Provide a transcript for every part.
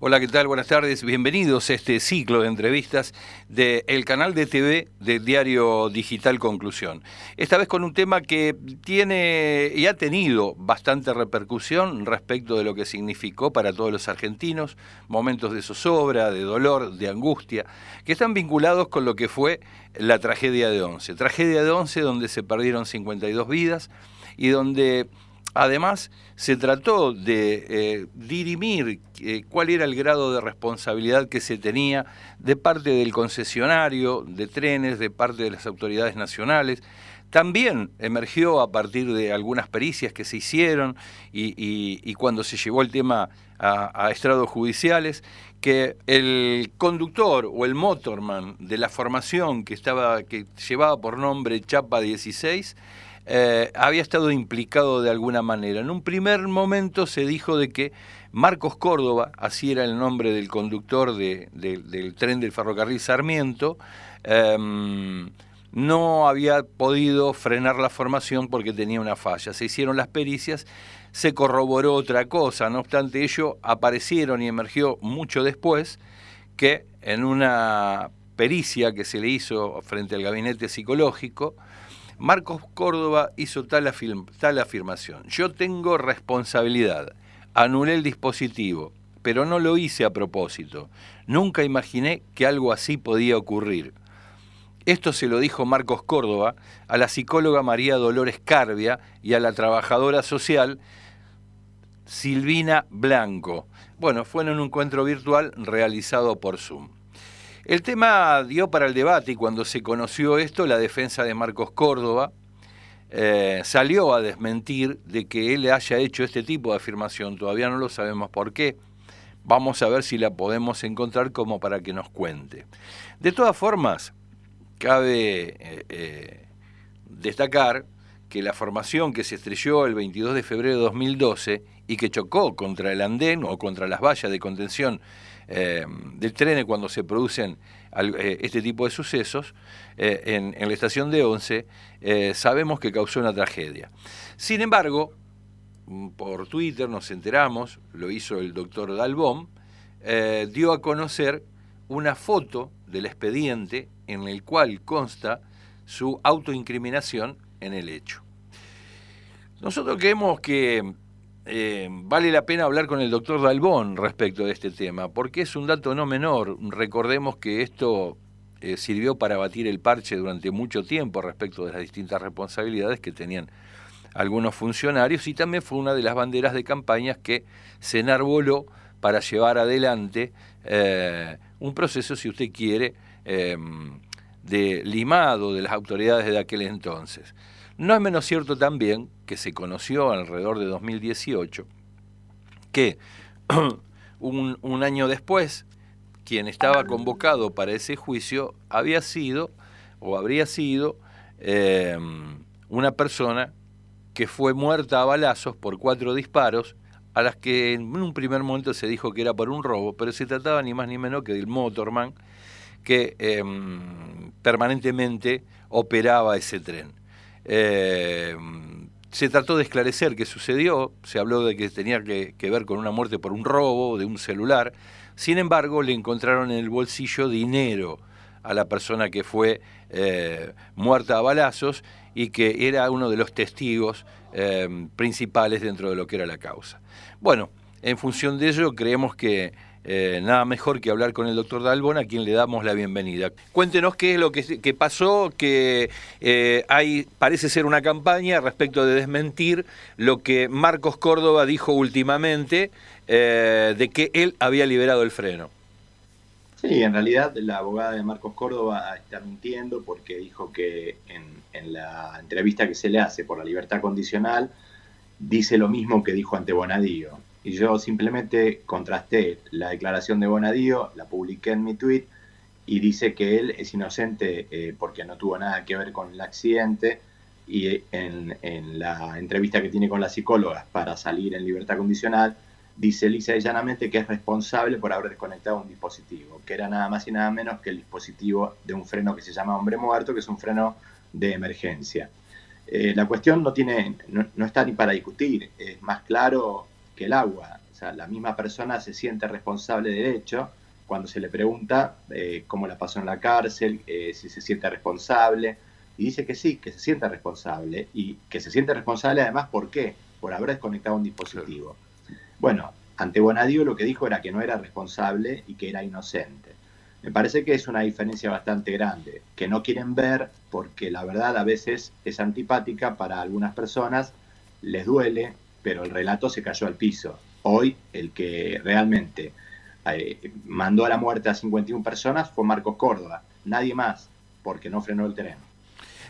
Hola, ¿qué tal? Buenas tardes. Bienvenidos a este ciclo de entrevistas del canal de TV del diario digital Conclusión. Esta vez con un tema que tiene y ha tenido bastante repercusión respecto de lo que significó para todos los argentinos, momentos de zozobra, de dolor, de angustia, que están vinculados con lo que fue la tragedia de Once. Tragedia de Once donde se perdieron 52 vidas y donde además se trató de dirimir cuál era el grado de responsabilidad que se tenía de parte del concesionario de trenes, de parte de las autoridades nacionales. También emergió a partir de algunas pericias que se hicieron y cuando se llevó el tema a estrados judiciales, que el conductor o el motorman de la formación que llevaba por nombre Chapa 16 había estado implicado de alguna manera. En un primer momento se dijo de que Marcos Córdoba, así era el nombre del conductor del tren del ferrocarril Sarmiento, no había podido frenar la formación porque tenía una falla. Se hicieron las pericias, se corroboró otra cosa, no obstante ello aparecieron y emergió mucho después que en una pericia que se le hizo frente al gabinete psicológico, Marcos Córdoba hizo tal afirmación: yo tengo responsabilidad, anulé el dispositivo, pero no lo hice a propósito. Nunca imaginé que algo así podía ocurrir. Esto se lo dijo Marcos Córdoba a la psicóloga María Dolores Carbia y a la trabajadora social Silvina Blanco. Bueno, fue en un encuentro virtual realizado por Zoom. El tema dio para el debate y cuando se conoció esto, la defensa de Marcos Córdoba salió a desmentir de que él haya hecho este tipo de afirmación. Todavía no lo sabemos por qué. Vamos a ver si la podemos encontrar como para que nos cuente. De todas formas, cabe destacar que la formación que se estrelló el 22 de febrero de 2012 y que chocó contra el andén o contra las vallas de contención del tren cuando se producen este tipo de sucesos en la estación de Once, sabemos que causó una tragedia. Sin embargo, por Twitter nos enteramos, lo hizo el doctor Dalbón, dio a conocer una foto del expediente en el cual consta su autoincriminación en el hecho. Nosotros creemos que vale la pena hablar con el doctor Dalbón respecto de este tema, porque es un dato no menor. Recordemos que esto sirvió para batir el parche durante mucho tiempo respecto de las distintas responsabilidades que tenían algunos funcionarios, y también fue una de las banderas de campañas que se enarboló para llevar adelante un proceso, si usted quiere, de limado de las autoridades de aquel entonces. No es menos cierto también que se conoció alrededor de 2018 que un año después, quien estaba convocado para ese juicio había sido o habría sido una persona que fue muerta a balazos por 4 disparos, a las que en un primer momento se dijo que era por un robo, pero se trataba ni más ni menos que del motorman que permanentemente operaba ese tren. Se trató de esclarecer qué sucedió, se habló de que tenía que ver con una muerte por un robo de un celular. Sin embargo, le encontraron en el bolsillo dinero a la persona que fue muerta a balazos y que era uno de los testigos principales dentro de lo que era la causa. Bueno, en función de ello creemos que nada mejor que hablar con el doctor Dalbón, a quien le damos la bienvenida. Cuéntenos qué es lo que pasó, que parece ser una campaña respecto de desmentir lo que Marcos Córdoba dijo últimamente, de que él había liberado el freno. Sí, en realidad la abogada de Marcos Córdoba está mintiendo porque dijo que en la entrevista que se le hace por la libertad condicional dice lo mismo que dijo ante Bonadío. Y yo simplemente contrasté la declaración de Bonadío, la publiqué en mi tweet y dice que él es inocente porque no tuvo nada que ver con el accidente, y en la entrevista que tiene con las psicólogas para salir en libertad condicional dice lisa y llanamente que es responsable por haber desconectado un dispositivo, que era nada más y nada menos que el dispositivo de un freno que se llama hombre muerto, que es un freno de emergencia. La cuestión no está ni para discutir, es más claro que el agua. O sea, la misma persona se siente responsable del hecho cuando se le pregunta cómo la pasó en la cárcel, si se siente responsable, y dice que sí, que se siente responsable, y que se siente responsable además, ¿por qué? Por haber desconectado un dispositivo. Bueno, ante Bonadío lo que dijo era que no era responsable y que era inocente. Me parece que es una diferencia bastante grande, que no quieren ver porque la verdad a veces es antipática para algunas personas, les duele, pero el relato se cayó al piso. Hoy el que realmente mandó a la muerte a 51 personas fue Marcos Córdoba, nadie más, porque no frenó el tren.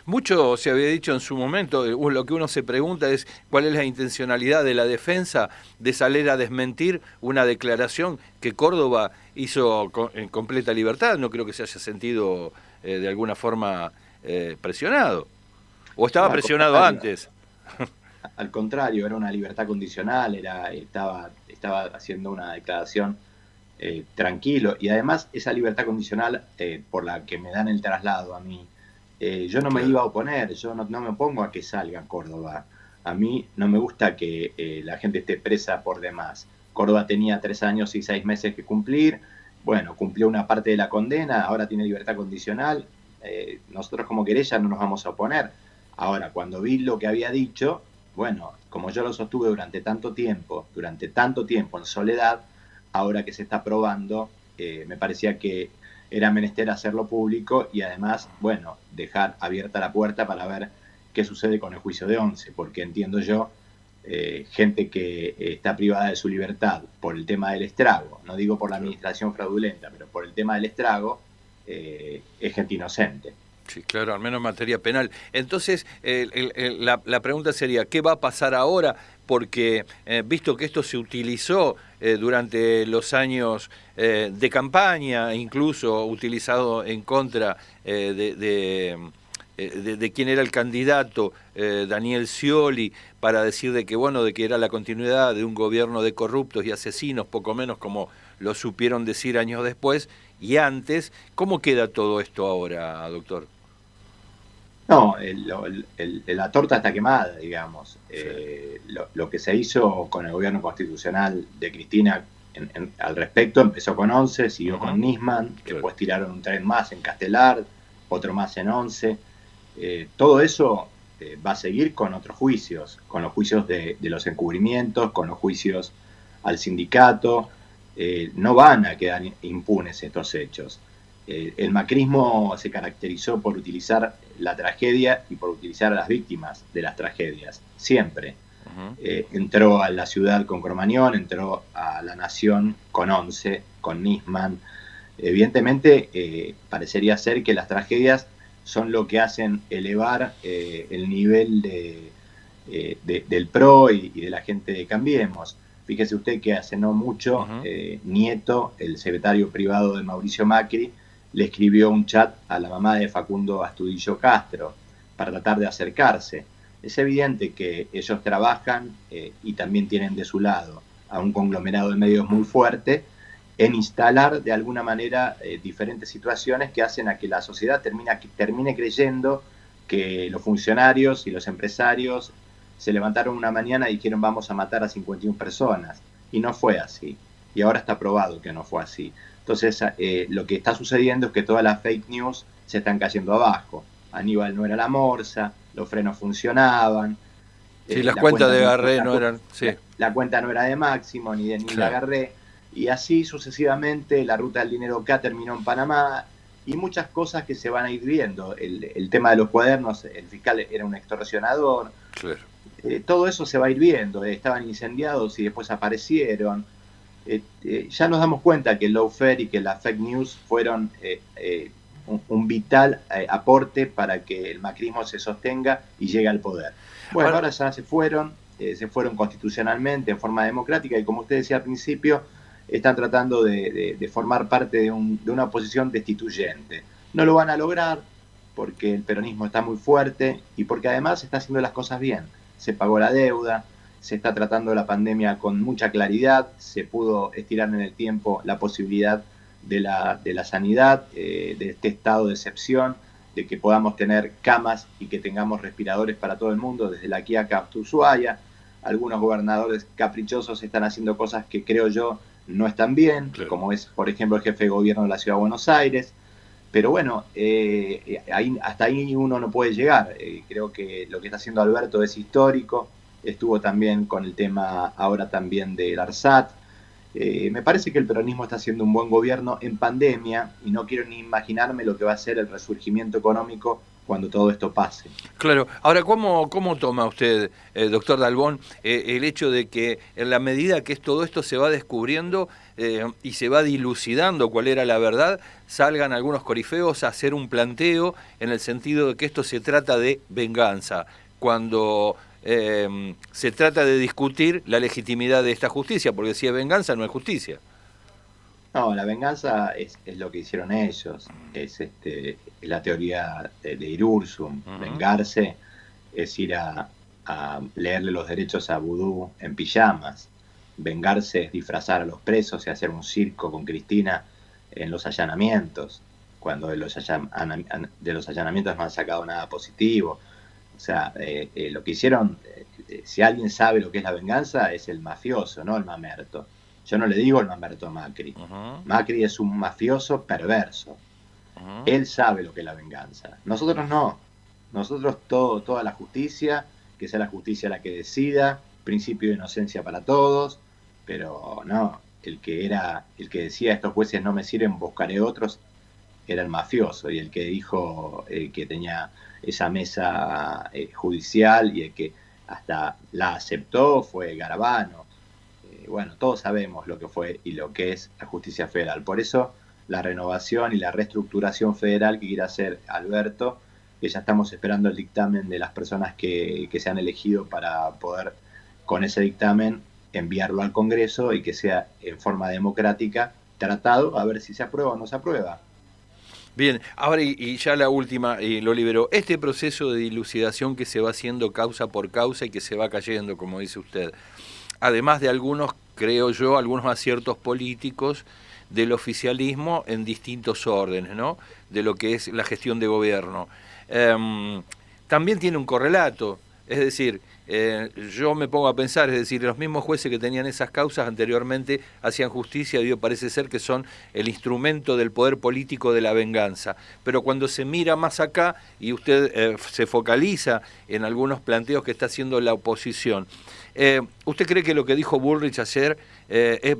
Mucho se había dicho en su momento, lo que uno se pregunta es cuál es la intencionalidad de la defensa de salir a desmentir una declaración que Córdoba hizo en completa libertad. No creo que se haya sentido de alguna forma presionado. ¿O estaba presionado antes? Al contrario, era una libertad condicional, estaba haciendo una declaración tranquilo, y además esa libertad condicional por la que me dan el traslado a mí, yo no me iba a oponer, yo no me opongo a que salga Córdoba. A mí no me gusta que la gente esté presa por demás. Córdoba tenía 3 años y 6 meses que cumplir, bueno, cumplió una parte de la condena, ahora tiene libertad condicional, nosotros como querella no nos vamos a oponer. Ahora, cuando vi lo que había dicho, bueno, como yo lo sostuve durante tanto tiempo en soledad, ahora que se está probando, me parecía que era menester hacerlo público y además, bueno, dejar abierta la puerta para ver qué sucede con el juicio de 11, porque entiendo yo, gente que está privada de su libertad por el tema del estrago, no digo por la administración fraudulenta, pero por el tema del estrago, es gente inocente. Sí, claro, al menos en materia penal. Entonces, la pregunta sería, ¿qué va a pasar ahora? Porque, visto que esto se utilizó durante los años de campaña, incluso utilizado en contra de quién era el candidato, Daniel Scioli, para decir de que, bueno, de que era la continuidad de un gobierno de corruptos y asesinos, poco menos como lo supieron decir años después y antes. ¿Cómo queda todo esto ahora, doctor? No, la torta está quemada, digamos. Sí. Lo que se hizo con el gobierno constitucional de Cristina al respecto empezó con 11, siguió con Nisman, después tiraron un tren más en Castelar, otro más en 11. Todo eso va a seguir con otros juicios, con los juicios de los encubrimientos, con los juicios al sindicato. No van a quedar impunes estos hechos. El macrismo se caracterizó por utilizar la tragedia y por utilizar a las víctimas de las tragedias, siempre. Entró a la ciudad con Cromañón, entró a la nación con 11, con Nisman. Evidentemente, parecería ser que las tragedias son lo que hacen elevar el nivel del PRO y de la gente de Cambiemos. Fíjese usted que hace no mucho, Nieto, el secretario privado de Mauricio Macri, le escribió un chat a la mamá de Facundo Astudillo Castro para tratar de acercarse. Es evidente que ellos trabajan y también tienen de su lado a un conglomerado de medios muy fuerte en instalar de alguna manera diferentes situaciones que hacen a que la sociedad termine creyendo que los funcionarios y los empresarios se levantaron una mañana y dijeron vamos a matar a 51 personas. Y no fue así. Y ahora está probado que no fue así. Entonces, lo que está sucediendo es que todas las fake news se están cayendo abajo. Aníbal no era la morsa, los frenos funcionaban. Sí, las cuentas de Garré no eran... Sí. La cuenta no era de Máximo ni de Nila Garré. Y así sucesivamente, la ruta del dinero K terminó en Panamá. Y muchas cosas que se van a ir viendo. El tema de los cuadernos, el fiscal era un extorsionador. Claro. Todo eso se va a ir viendo. Estaban incendiados y después aparecieron. Ya nos damos cuenta que el lawfare y que las fake news fueron un vital aporte para que el macrismo se sostenga y llegue al poder. Bueno, ahora ya se fueron constitucionalmente en forma democrática y como usted decía al principio, están tratando de formar parte de una oposición destituyente. No lo van a lograr porque el peronismo está muy fuerte y porque además está haciendo las cosas bien. Se pagó la deuda, se está tratando la pandemia con mucha claridad, se pudo estirar en el tiempo la posibilidad de la sanidad, de este estado de excepción, de que podamos tener camas y que tengamos respiradores para todo el mundo, desde La Quiaca hasta Ushuaia. algunos gobernadores caprichosos están haciendo cosas que creo yo no están bien, Claro. como es, por ejemplo, el jefe de gobierno de la Ciudad de Buenos Aires. Pero bueno, hasta ahí uno no puede llegar. Creo que lo que está haciendo Alberto es histórico. Estuvo también con el tema ahora también del ARSAT. Me parece que el peronismo está haciendo un buen gobierno en pandemia y no quiero ni imaginarme lo que va a ser el resurgimiento económico cuando todo esto pase. Claro. Ahora, ¿cómo toma usted, doctor Dalbón, el hecho de que en la medida que todo esto se va descubriendo y se va dilucidando cuál era la verdad, salgan algunos corifeos a hacer un planteo en el sentido de que esto se trata de venganza, cuando se trata de discutir la legitimidad de esta justicia, porque si es venganza no es justicia? No, la venganza es lo que hicieron ellos, es la teoría de Irursum. Vengarse es ir a leerle los derechos a Vudú en pijamas. Vengarse es disfrazar a los presos y hacer un circo con Cristina en los allanamientos, cuando de los allanamientos no han sacado nada positivo. O sea, lo que hicieron, si alguien sabe lo que es la venganza, es el mafioso, no el mamerto. Yo no le digo el mamerto a Macri. Macri es un mafioso perverso. Él sabe lo que es la venganza. Nosotros no. Nosotros toda la justicia, que sea la justicia la que decida, principio de inocencia para todos, pero no, el que decía estos jueces no me sirven, buscaré otros, era el mafioso, y el que dijo que tenía esa mesa judicial y el que hasta la aceptó fue Garabano. Bueno, todos sabemos lo que fue y lo que es la justicia federal. Por eso la renovación y la reestructuración federal que quiere hacer Alberto, que ya estamos esperando el dictamen de las personas que se han elegido para poder, con ese dictamen, enviarlo al Congreso y que sea en forma democrática tratado, a ver si se aprueba o no se aprueba. Bien, ahora y ya la última, lo libero. Este proceso de dilucidación que se va haciendo causa por causa y que se va cayendo, como dice usted, además de algunos, creo yo, algunos aciertos políticos del oficialismo en distintos órdenes, ¿no? De lo que es la gestión de gobierno. También tiene un correlato, es decir, yo me pongo a pensar, es decir, los mismos jueces que tenían esas causas anteriormente hacían justicia y parece ser que son el instrumento del poder político de la venganza. Pero cuando se mira más acá y usted se focaliza en algunos planteos que está haciendo la oposición, ¿usted cree que lo que dijo Bullrich ayer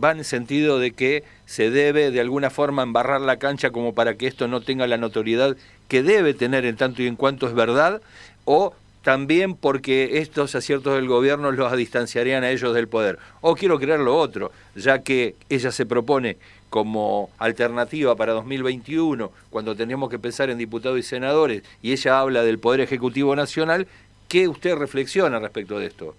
va en el sentido de que se debe de alguna forma embarrar la cancha como para que esto no tenga la notoriedad que debe tener en tanto y en cuanto es verdad? ¿O también porque estos aciertos del gobierno los distanciarían a ellos del poder? O quiero creer lo otro, ya que ella se propone como alternativa para 2021, cuando tenemos que pensar en diputados y senadores, y ella habla del Poder Ejecutivo Nacional, ¿qué usted reflexiona respecto de esto?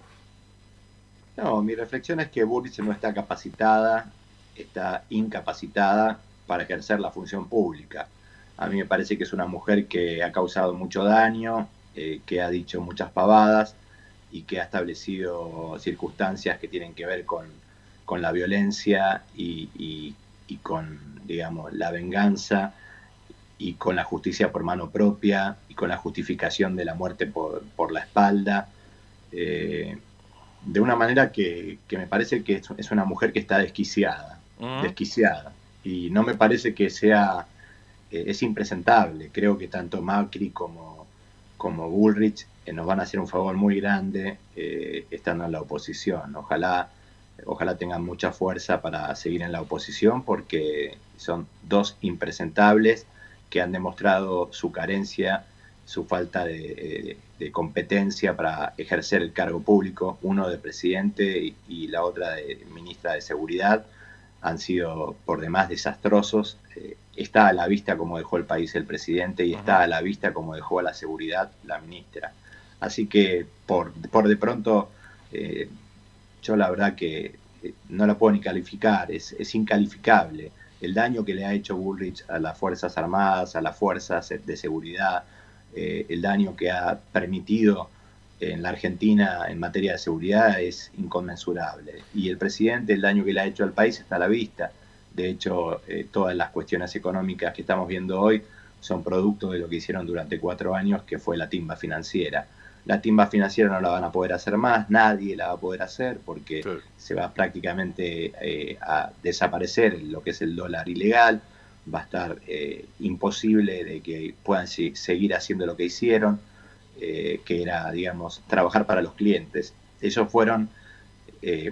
No, mi reflexión es que Bullrich no está capacitada, está incapacitada para ejercer la función pública. A mí me parece que es una mujer que ha causado mucho daño, que ha dicho muchas pavadas y que ha establecido circunstancias que tienen que ver con la violencia y con, digamos, la venganza y con la justicia por mano propia y con la justificación de la muerte por la espalda. De una manera que me parece que es una mujer que está desquiciada, desquiciada. Y no me parece que sea, es impresentable. Creo que tanto Macri como Bullrich nos van a hacer un favor muy grande estando en la oposición. Ojalá tengan mucha fuerza para seguir en la oposición, porque son dos impresentables que han demostrado su carencia, su falta de competencia para ejercer el cargo público, uno de presidente y la otra de ministra de Seguridad. Han sido por demás desastrosos. Está a la vista cómo dejó el país el presidente y está a la vista cómo dejó a la seguridad la ministra. Así que por de pronto yo la verdad que no la puedo ni calificar, es incalificable. El daño que le ha hecho Bullrich a las Fuerzas Armadas, a las fuerzas de seguridad, el daño que ha permitido en la Argentina en materia de seguridad es inconmensurable. Y el presidente, el daño que le ha hecho al país está a la vista. De hecho, todas las cuestiones económicas que estamos viendo hoy son producto de lo que hicieron durante 4 años, que fue la timba financiera. La timba financiera no la van a poder hacer más, nadie la va a poder hacer porque Sí. se va prácticamente a desaparecer lo que es el dólar ilegal, va a estar imposible de que puedan seguir haciendo lo que hicieron, que era, digamos, trabajar para los clientes. Ellos fueron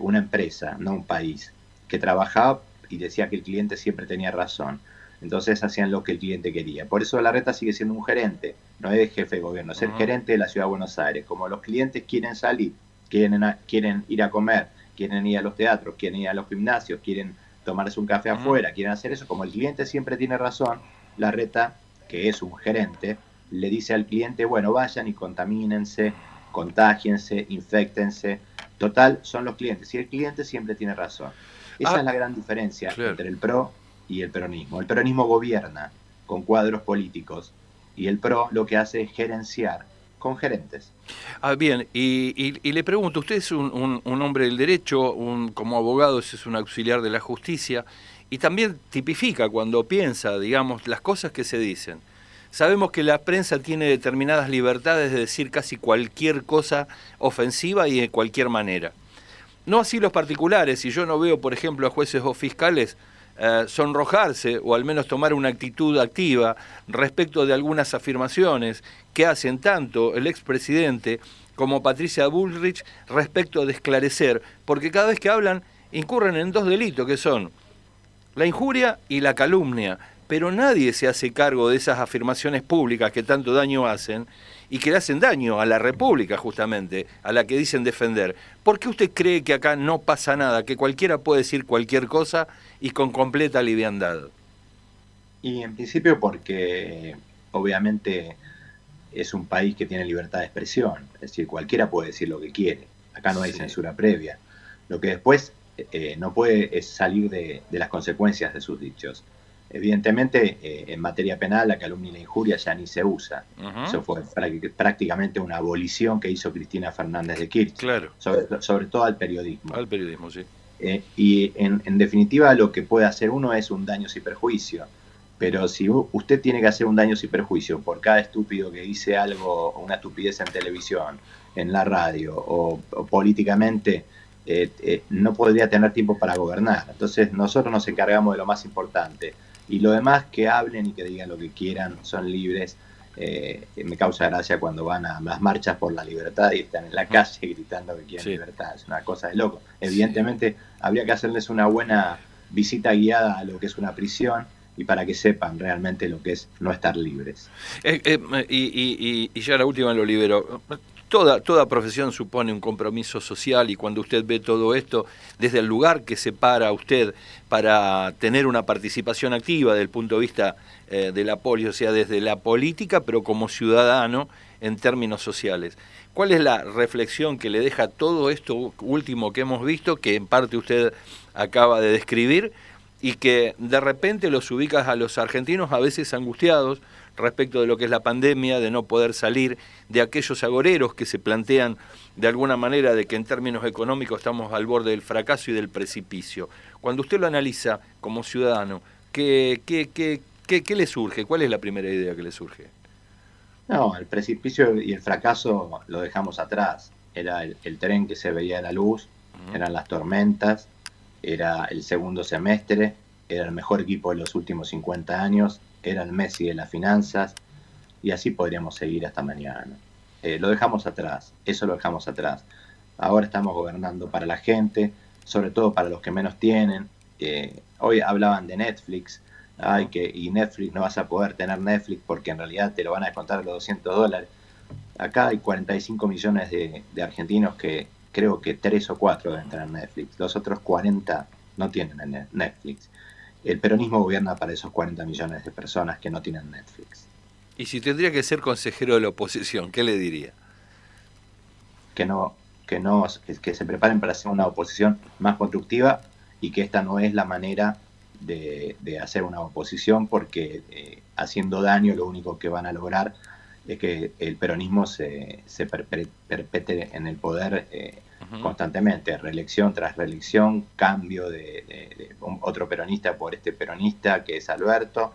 una empresa, no un país, que trabajaba y decía que el cliente siempre tenía razón. Entonces hacían lo que el cliente quería. Por eso Larreta sigue siendo un gerente, no es jefe de gobierno, es el gerente de la Ciudad de Buenos Aires. Como los clientes quieren salir, quieren ir a comer, quieren ir a los teatros, quieren ir a los gimnasios, quieren tomarse un café afuera, quieren hacer eso, como el cliente siempre tiene razón, Larreta, que es un gerente, le dice al cliente, bueno, vayan y contamínense, contágiense, inféctense. Total, son los clientes. Y el cliente siempre tiene razón. Esa es la gran diferencia entre el PRO y el peronismo. El peronismo gobierna con cuadros políticos y el PRO lo que hace es gerenciar con gerentes. Bien, y le pregunto, usted es un hombre del derecho, como abogado es un auxiliar de la justicia, y también tipifica cuando piensa, digamos, las cosas que se dicen. Sabemos que la prensa tiene determinadas libertades de decir casi cualquier cosa ofensiva y de cualquier manera. No así los particulares, y yo no veo, por ejemplo, a jueces o fiscales sonrojarse o al menos tomar una actitud activa respecto de algunas afirmaciones que hacen tanto el expresidente como Patricia Bullrich respecto de esclarecer, porque cada vez que hablan incurren en dos delitos que son la injuria y la calumnia, pero nadie se hace cargo de esas afirmaciones públicas que tanto daño hacen y que le hacen daño a la República justamente, a la que dicen defender. ¿Por qué usted cree que acá no pasa nada, que cualquiera puede decir cualquier cosa y con completa liviandad? Y en principio porque obviamente es un país que tiene libertad de expresión, es decir, cualquiera puede decir lo que quiere, acá no hay censura previa. Lo que después no puede es salir de las consecuencias de sus dichos. Evidentemente, en materia penal, la calumnia y la injuria ya ni se usa. Eso fue prácticamente una abolición que hizo Cristina Fernández de Kirchner, sobre todo al periodismo. Al periodismo, sí. Y en definitiva, lo que puede hacer uno es un daño y perjuicio. Pero si usted tiene que hacer un daño y perjuicio por cada estúpido que dice algo, una estupidez en televisión, en la radio o políticamente, no podría tener tiempo para gobernar. Entonces nosotros nos encargamos de lo más importante. Y lo demás, que hablen y que digan lo que quieran, son libres. Me causa gracia cuando van a las marchas por la libertad y están en la calle gritando que quieren libertad. Es una cosa de loco. Evidentemente, habría que hacerles una buena visita guiada a lo que es una prisión y para que sepan realmente lo que es no estar libres. Y ya la última lo libero. Toda profesión supone un compromiso social y cuando usted ve todo esto, desde el lugar que se para usted para tener una participación activa desde el punto de vista de la poli, o sea, desde la política, pero como ciudadano en términos sociales. ¿Cuál es la reflexión que le deja todo esto último que hemos visto, que en parte usted acaba de describir, y que de repente los ubicas a los argentinos a veces angustiados respecto de lo que es la pandemia, de no poder salir, de aquellos agoreros que se plantean de alguna manera de que en términos económicos estamos al borde del fracaso y del precipicio? Cuando usted lo analiza como ciudadano, ¿qué le surge? ¿Cuál es la primera idea que le surge? No, el precipicio y el fracaso lo dejamos atrás. Era el tren que se veía a la luz, eran las tormentas, era el segundo semestre, era el mejor equipo de los últimos 50 años, era el Messi de las finanzas, y así podríamos seguir hasta mañana. Lo dejamos atrás, eso lo dejamos atrás. Ahora estamos gobernando para la gente, sobre todo para los que menos tienen. Hoy hablaban de Netflix, y Netflix no vas a poder tener Netflix porque en realidad te lo van a descontar los $200. Acá hay 45 millones de argentinos que creo que 3 o 4 deben tener Netflix. Los otros 40 no tienen Netflix. El peronismo gobierna para esos 40 millones de personas que no tienen Netflix. Y si tendría que ser consejero de la oposición, ¿qué le diría? Que se preparen para hacer una oposición más constructiva y que esta no es la manera de hacer una oposición, porque haciendo daño lo único que van a lograr es que el peronismo se perpetre en el poder constantemente, reelección tras reelección, cambio de otro peronista por este peronista que es Alberto,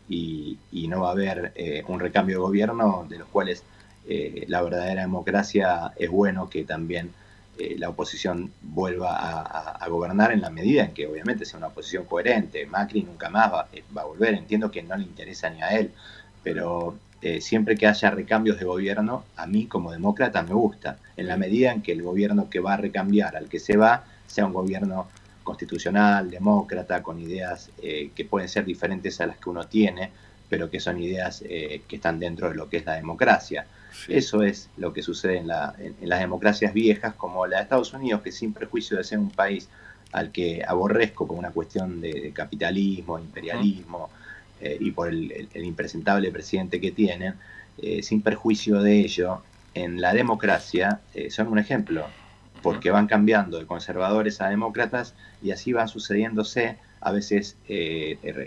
y no va a haber un recambio de gobierno de los cuales la verdadera democracia es bueno que también la oposición vuelva a gobernar en la medida en que obviamente sea una oposición coherente. Macri nunca más va a volver, entiendo que no le interesa ni a él, pero siempre que haya recambios de gobierno, a mí como demócrata me gusta, en la medida en que el gobierno que va a recambiar al que se va sea un gobierno constitucional, demócrata, con ideas que pueden ser diferentes a las que uno tiene, pero que son ideas que están dentro de lo que es la democracia. Sí. Eso es lo que sucede en las democracias viejas, como la de Estados Unidos, que sin prejuicio de ser un país al que aborrezco por una cuestión de capitalismo, imperialismo, y por el impresentable presidente que tienen, sin perjuicio de ello, en la democracia son un ejemplo, porque van cambiando de conservadores a demócratas y así van sucediéndose, a veces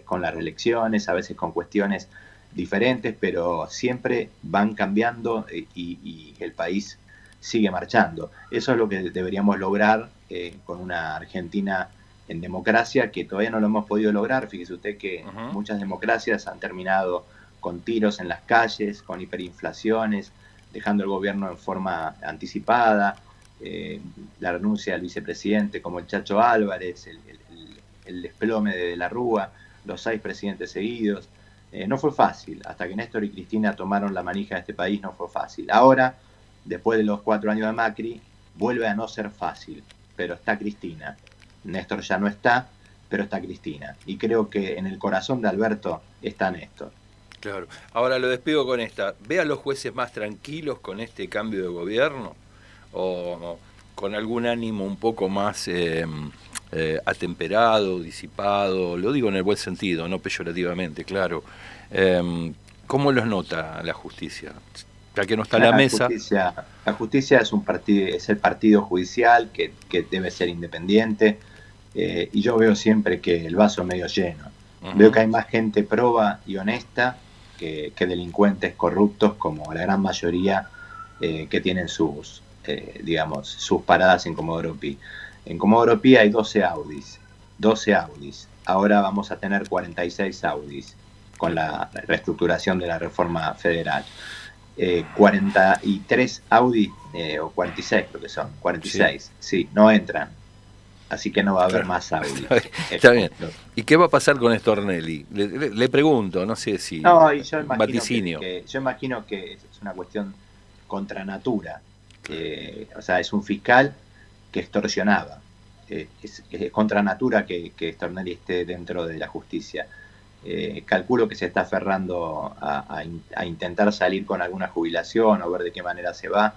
con las reelecciones, a veces con cuestiones diferentes, pero siempre van cambiando y el país sigue marchando. Eso es lo que deberíamos lograr con una Argentina en democracia, que todavía no lo hemos podido lograr. Fíjese usted que muchas democracias han terminado con tiros en las calles, con hiperinflaciones, dejando el gobierno en forma anticipada, la renuncia del vicepresidente como el Chacho Álvarez, el desplome de la Rúa, los 6 presidentes seguidos. No fue fácil, hasta que Néstor y Cristina tomaron la manija de este país no fue fácil. Ahora, después de los 4 años de Macri, vuelve a no ser fácil, pero está Cristina. Néstor ya no está, pero está Cristina. Y creo que en el corazón de Alberto está Néstor. Claro. Ahora lo despido con esta. ¿Ve a los jueces más tranquilos con este cambio de gobierno? ¿O con algún ánimo un poco más atemperado, disipado? Lo digo en el buen sentido, no peyorativamente, claro. ¿Cómo los nota la justicia? Ya que no está en la mesa. La justicia es el partido judicial que debe ser independiente, y yo veo siempre que el vaso medio lleno. Veo que hay más gente proba y honesta que delincuentes corruptos, como la gran mayoría que tienen sus paradas en Comodoro Pi. En Comodoro Pi hay 12 Audis. Ahora vamos a tener 46 Audis con la reestructuración de la reforma federal. 43 Audi, o 46 creo que son, 46, sí, no entran. Así que no va a haber más Audi. Está bien. ¿Y qué va a pasar con Stornelli? Le pregunto, no sé si... No, y yo imagino vaticinio. Yo imagino que es una cuestión contra natura. O sea, es un fiscal que extorsionaba. Es contra natura que Stornelli esté dentro de la justicia. Calculo que se está aferrando a intentar salir con alguna jubilación o ver de qué manera se va,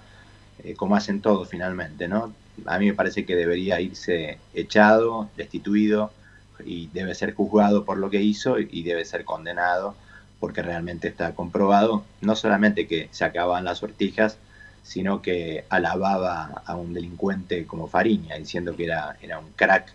como hacen todos finalmente, ¿no? A mí me parece que debería irse echado, destituido, y debe ser juzgado por lo que hizo y debe ser condenado, porque realmente está comprobado, no solamente que se acababan las sortijas, sino que alababa a un delincuente como Fariña, diciendo que era un crack,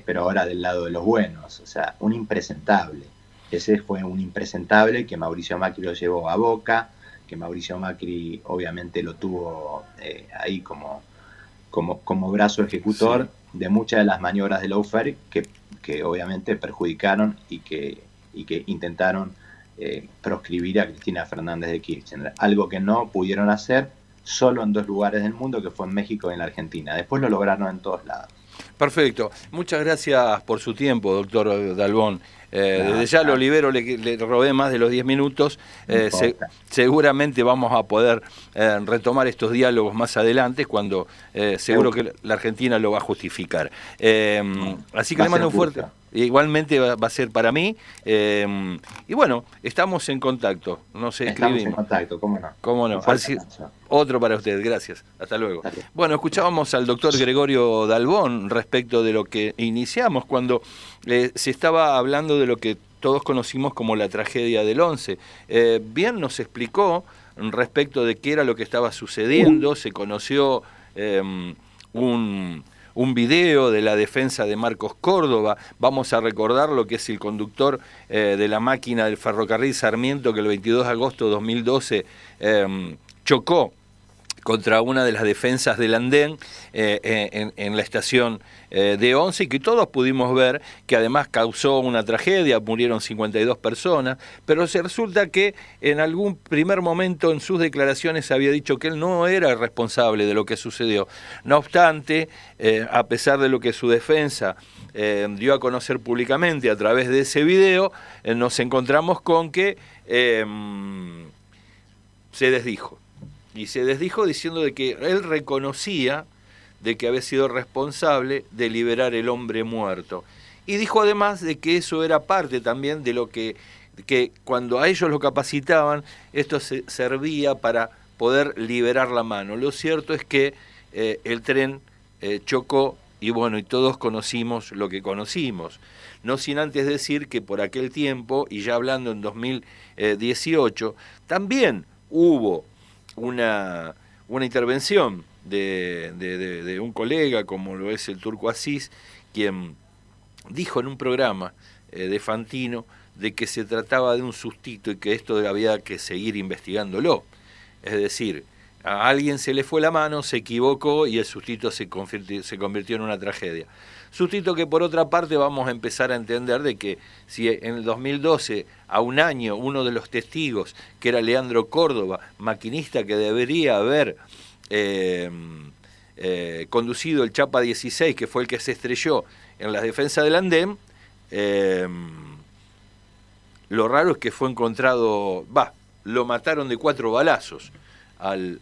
pero ahora del lado de los buenos. O sea, un impresentable. Ese fue un impresentable que Mauricio Macri lo llevó a Boca, que Mauricio Macri obviamente lo tuvo ahí como brazo ejecutor, sí, de muchas de las maniobras de lawfare que obviamente perjudicaron y que intentaron proscribir a Cristina Fernández de Kirchner, algo que no pudieron hacer solo en 2 lugares del mundo, que fue en México y en la Argentina. Después lo lograron en todos lados. Perfecto. Muchas gracias por su tiempo, doctor Dalbón. Desde ya lo libero, le robé más de los 10 minutos. Seguramente vamos a poder retomar estos diálogos más adelante, cuando seguro que la Argentina lo va a justificar. Así que le mando un fuerte... Igualmente va a ser para mí. Y bueno, estamos en contacto. No sé, estamos en contacto, ¿cómo no? ¿Cómo no? Otro para usted, gracias. Hasta luego. Bueno, escuchábamos al doctor Gregorio Dalbón respecto de lo que iniciamos cuando se estaba hablando de lo que todos conocimos como la tragedia del 11. Bien nos explicó respecto de qué era lo que estaba sucediendo. Se conoció un video de la defensa de Marcos Córdoba. Vamos a recordar lo que es el conductor de la máquina del ferrocarril Sarmiento, que el 22 de agosto de 2012 chocó contra una de las defensas del andén en la estación de Once, y que todos pudimos ver que además causó una tragedia, murieron 52 personas, pero se resulta que en algún primer momento en sus declaraciones había dicho que él no era el responsable de lo que sucedió. No obstante, a pesar de lo que su defensa dio a conocer públicamente a través de ese video, nos encontramos con que se desdijo. Y se desdijo diciendo de que él reconocía de que había sido responsable de liberar el hombre muerto. Y dijo además de que eso era parte también de lo que cuando a ellos lo capacitaban, esto servía para poder liberar la mano. Lo cierto es que el tren chocó y bueno, y todos conocimos lo que conocimos. No sin antes decir que por aquel tiempo, y ya hablando en 2018, también hubo una intervención de un colega como lo es el Turco Asís, quien dijo en un programa de Fantino de que se trataba de un sustito y que esto había que seguir investigándolo. Es decir, a alguien se le fue la mano, se equivocó y el sustito se convirtió en una tragedia. Sustito que por otra parte vamos a empezar a entender de que si en el 2012, a un año, uno de los testigos, que era Leandro Córdoba, maquinista que debería haber conducido el Chapa 16, que fue el que se estrelló en la defensa del andén, lo raro es que fue encontrado, lo mataron de 4 balazos al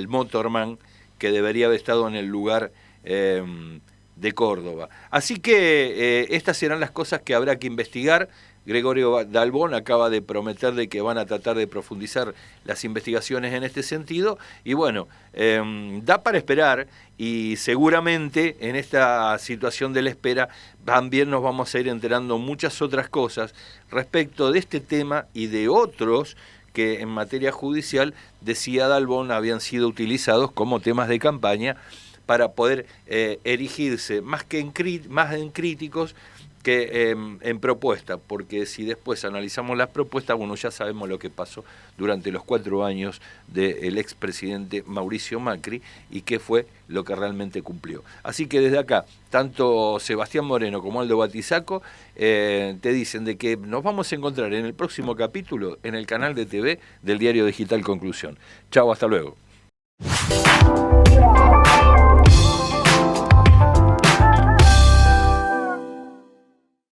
motorman que debería haber estado en el lugar de Córdoba. Así que estas serán las cosas que habrá que investigar. Gregorio Dalbón acaba de prometer de que van a tratar de profundizar las investigaciones en este sentido y bueno, da para esperar y seguramente en esta situación de la espera también nos vamos a ir enterando muchas otras cosas respecto de este tema y de otros que en materia judicial, decía Dalbón, habían sido utilizados como temas de campaña para poder erigirse más en críticos que en propuesta, porque si después analizamos las propuestas, bueno, ya sabemos lo que pasó durante los 4 años del expresidente Mauricio Macri y qué fue lo que realmente cumplió. Así que desde acá, tanto Sebastián Moreno como Aldo Batizaco te dicen de que nos vamos a encontrar en el próximo capítulo en el canal de TV del Diario Digital Conclusión. Chau, hasta luego.